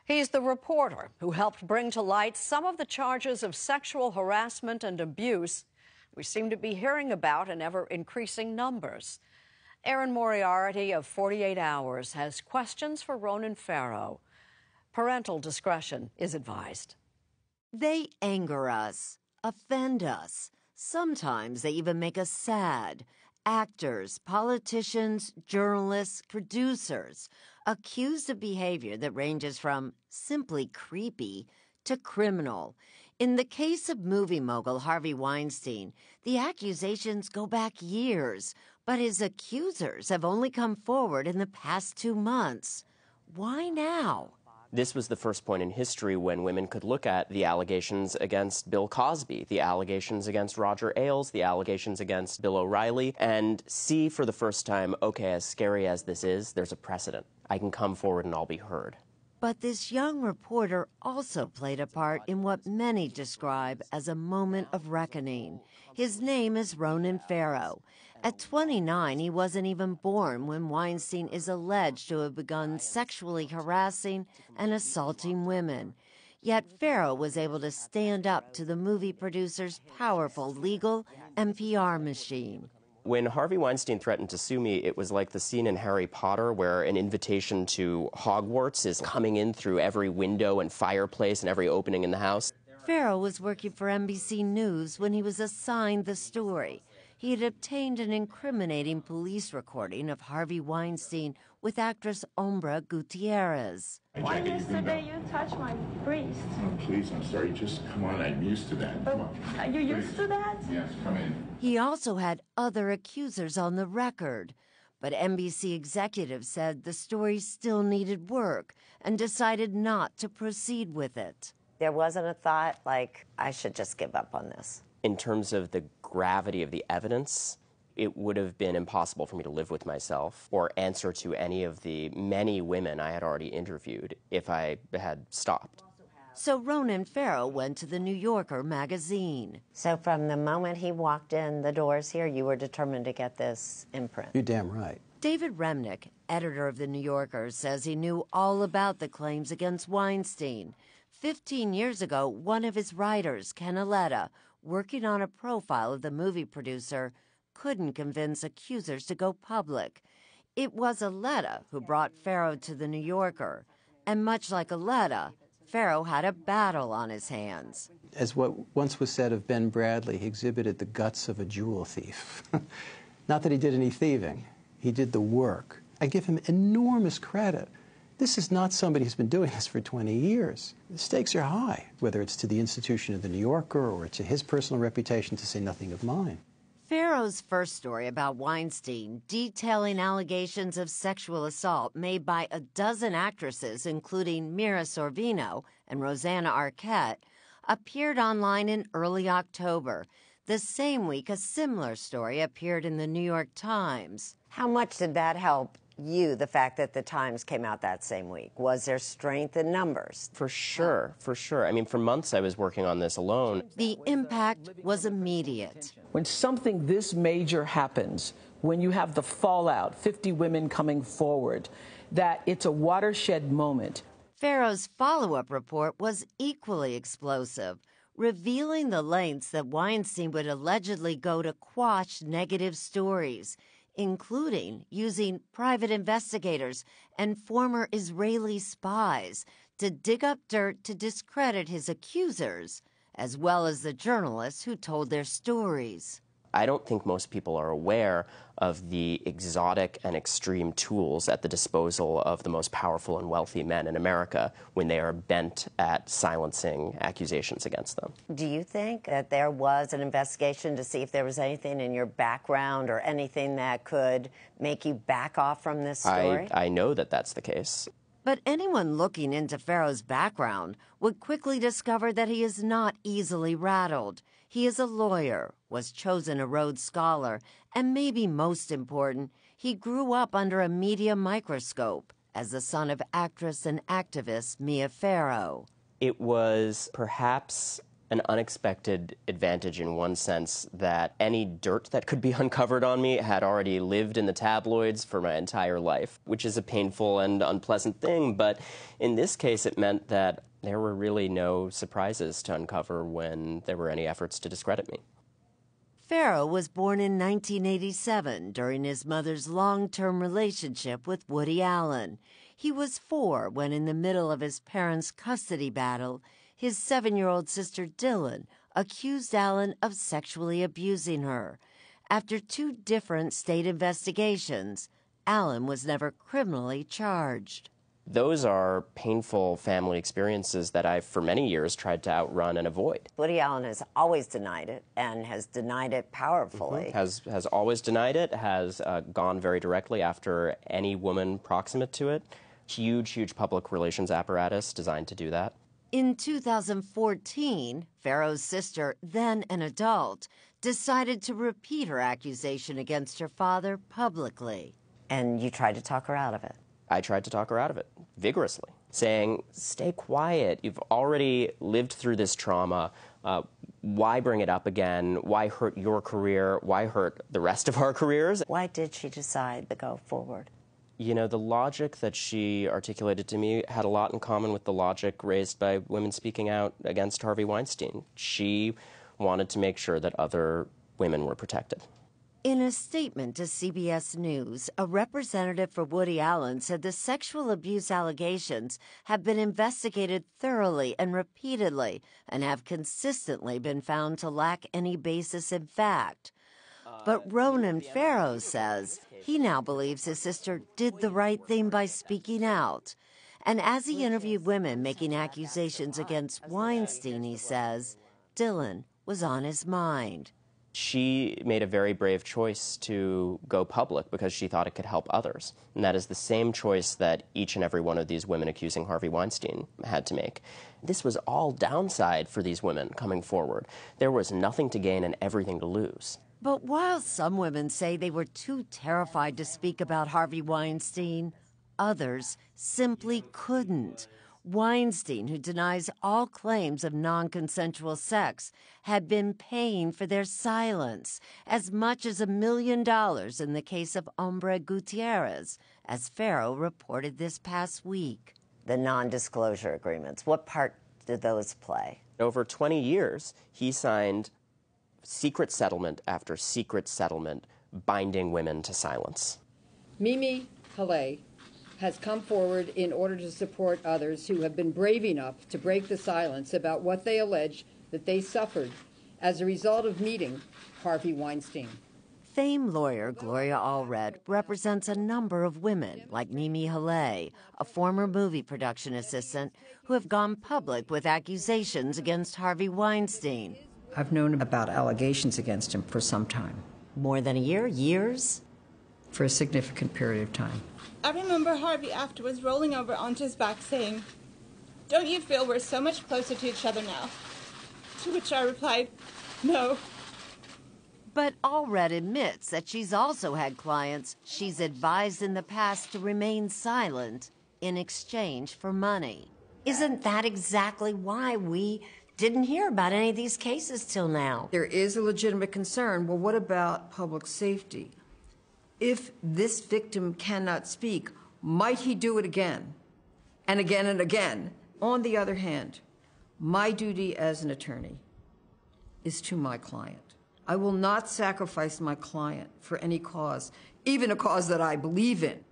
He's the reporter who helped bring to light some of the charges of sexual harassment and abuse we seem to be hearing about in ever-increasing numbers. Erin Moriarty of 48 Hours has questions for Ronan Farrow. Parental discretion is advised. They anger us, offend us. Sometimes they even make us sad. Actors, politicians, journalists, producers, accused of behavior that ranges from simply creepy to criminal. In the case of movie mogul Harvey Weinstein, the accusations go back years, but his accusers have only come forward in the past 2 months. Why now? This was the first point in history when women could look at the allegations against Bill Cosby, the allegations against Roger Ailes, the allegations against Bill O'Reilly, and see for the first time, okay, as scary as this is, there's a precedent. I can come forward and I'll be heard. But this young reporter also played a part in what many describe as a moment of reckoning. His name is Ronan Farrow. At 29, he wasn't even born when Weinstein is alleged to have begun sexually harassing and assaulting women. Yet Farrow was able to stand up to the movie producer's powerful legal and PR machine. When Harvey Weinstein threatened to sue me, it was like the scene in Harry Potter where an invitation to Hogwarts is coming in through every window and fireplace and every opening in the house. Farrow was working for NBC News when he was assigned the story. He had obtained an incriminating police recording of Harvey Weinstein with actress Umbra Gutierrez. Why yesterday you touched my breast? Oh, please, I'm sorry. Just come on. I'm used to that. Come on. Are you used to that? Yes, come in. He also had other accusers on the record. But NBC executives said the story still needed work and decided not to proceed with it. There wasn't a thought like, I should just give up on this. In terms of the gravity of the evidence, it would have been impossible for me to live with myself or answer to any of the many women I had already interviewed if I had stopped. So Ronan Farrow went to the New Yorker magazine. So from the moment he walked in the doors here, you were determined to get this imprint. You're damn right. David Remnick, editor of the New Yorker, says he knew all about the claims against Weinstein. 15 years ago, one of his writers, Ken Aletta, working on a profile of the movie producer, couldn't convince accusers to go public. It was Aletta who brought Farrow to the New Yorker. And much like Aletta, Farrow had a battle on his hands. As what once was said of Ben Bradley, he exhibited the guts of a jewel thief. Not that he did any thieving. He did the work. I give him enormous credit. This is not somebody who's been doing this for 20 years. The stakes are high, whether it's to the institution of the New Yorker or to his personal reputation, to say nothing of mine. Farrow's first story about Weinstein, detailing allegations of sexual assault made by a dozen actresses, including Mira Sorvino and Rosanna Arquette, appeared online in early October. The same week, a similar story appeared in the New York Times. How much did that help you, the fact that the Times came out that same week? Was there strength in numbers? For sure, for sure. I mean, for months I was working on this alone. The impact was immediate. When something this major happens, when you have the fallout, 50 women coming forward, that it's a watershed moment. Farrow's follow-up report was equally explosive, revealing the lengths that Weinstein would allegedly go to quash negative stories, including using private investigators and former Israeli spies to dig up dirt to discredit his accusers, as well as the journalists who told their stories. I don't think most people are aware of the exotic and extreme tools at the disposal of the most powerful and wealthy men in America when they are bent at silencing accusations against them. Do you think that there was an investigation to see if there was anything in your background or anything that could make you back off from this story? I know that that's the case. But anyone looking into Farrow's background would quickly discover that he is not easily rattled. He is a lawyer, was chosen a Rhodes Scholar, and maybe most important, he grew up under a media microscope as the son of actress and activist Mia Farrow. It was perhaps an unexpected advantage in one sense that any dirt that could be uncovered on me had already lived in the tabloids for my entire life, which is a painful and unpleasant thing. But in this case, it meant that there were really no surprises to uncover when there were any efforts to discredit me. Farrow was born in 1987 during his mother's long-term relationship with Woody Allen. He was 4 when, in the middle of his parents' custody battle, his 7-year-old sister Dylan accused Allen of sexually abusing her. After 2 different state investigations, Allen was never criminally charged. Those are painful family experiences that I've, for many years, tried to outrun and avoid. Woody Allen has always denied it, and has denied it powerfully. Has always denied it, has gone very directly after any woman proximate to it. Huge public relations apparatus designed to do that. In 2014, Farrow's sister, then an adult, decided to repeat her accusation against her father publicly. And you tried to talk her out of it. I tried to talk her out of it, vigorously, saying, stay quiet. You've already lived through this trauma. Why bring it up again? Why hurt your career? Why hurt the rest of our careers? Why did she decide to go forward? You know, the logic that she articulated to me had a lot in common with the logic raised by women speaking out against Harvey Weinstein. She wanted to make sure that other women were protected. In a statement to CBS News, a representative for Woody Allen said the sexual abuse allegations have been investigated thoroughly and repeatedly and have consistently been found to lack any basis in fact. But Ronan Farrow says he now believes his sister did the right thing by speaking out. And as he interviewed women making accusations against Weinstein, he says Dylan was on his mind. She made a very brave choice to go public because she thought it could help others. And that is the same choice that each and every one of these women accusing Harvey Weinstein had to make. This was all downside for these women coming forward. There was nothing to gain and everything to lose. But while some women say they were too terrified to speak about Harvey Weinstein, others simply couldn't. Weinstein, who denies all claims of non-consensual sex, had been paying for their silence as much as $1 million in the case of Hombre Gutierrez, as Farrow reported this past week. The non-disclosure agreements, what part did those play? Over 20 years, he signed secret settlement after secret settlement, binding women to silence. Mimi Halle has come forward in order to support others who have been brave enough to break the silence about what they allege that they suffered as a result of meeting Harvey Weinstein. Famed lawyer Gloria Allred represents a number of women, like Mimi Halle, a former movie production assistant, who have gone public with accusations against Harvey Weinstein. I've known about allegations against him for some time. More than a year? Years? For a significant period of time. I remember Harvey afterwards rolling over onto his back saying, "Don't you feel we're so much closer to each other now?" To which I replied, "No." But Allred admits that she's also had clients she's advised in the past to remain silent in exchange for money. Isn't that exactly why we didn't hear about any of these cases till now? There is a legitimate concern. Well, what about public safety? If this victim cannot speak, might he do it again and again and again? On the other hand, my duty as an attorney is to my client. I will not sacrifice my client for any cause, even a cause that I believe in.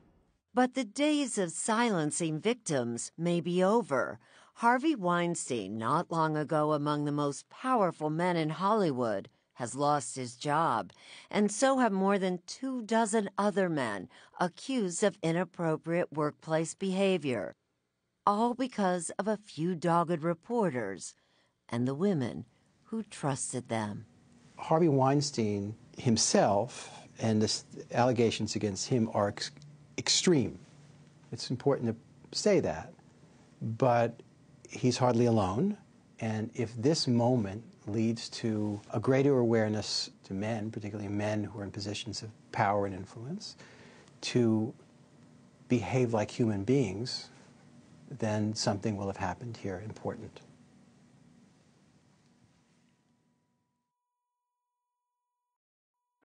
But the days of silencing victims may be over. Harvey Weinstein, not long ago among the most powerful men in Hollywood, has lost his job, and so have more than 24 other men accused of inappropriate workplace behavior, all because of a few dogged reporters and the women who trusted them. Harvey Weinstein himself and the allegations against him are extreme. It's important to say that. But he's hardly alone, and if this moment leads to a greater awareness to men, particularly men who are in positions of power and influence, to behave like human beings, then something will have happened here important.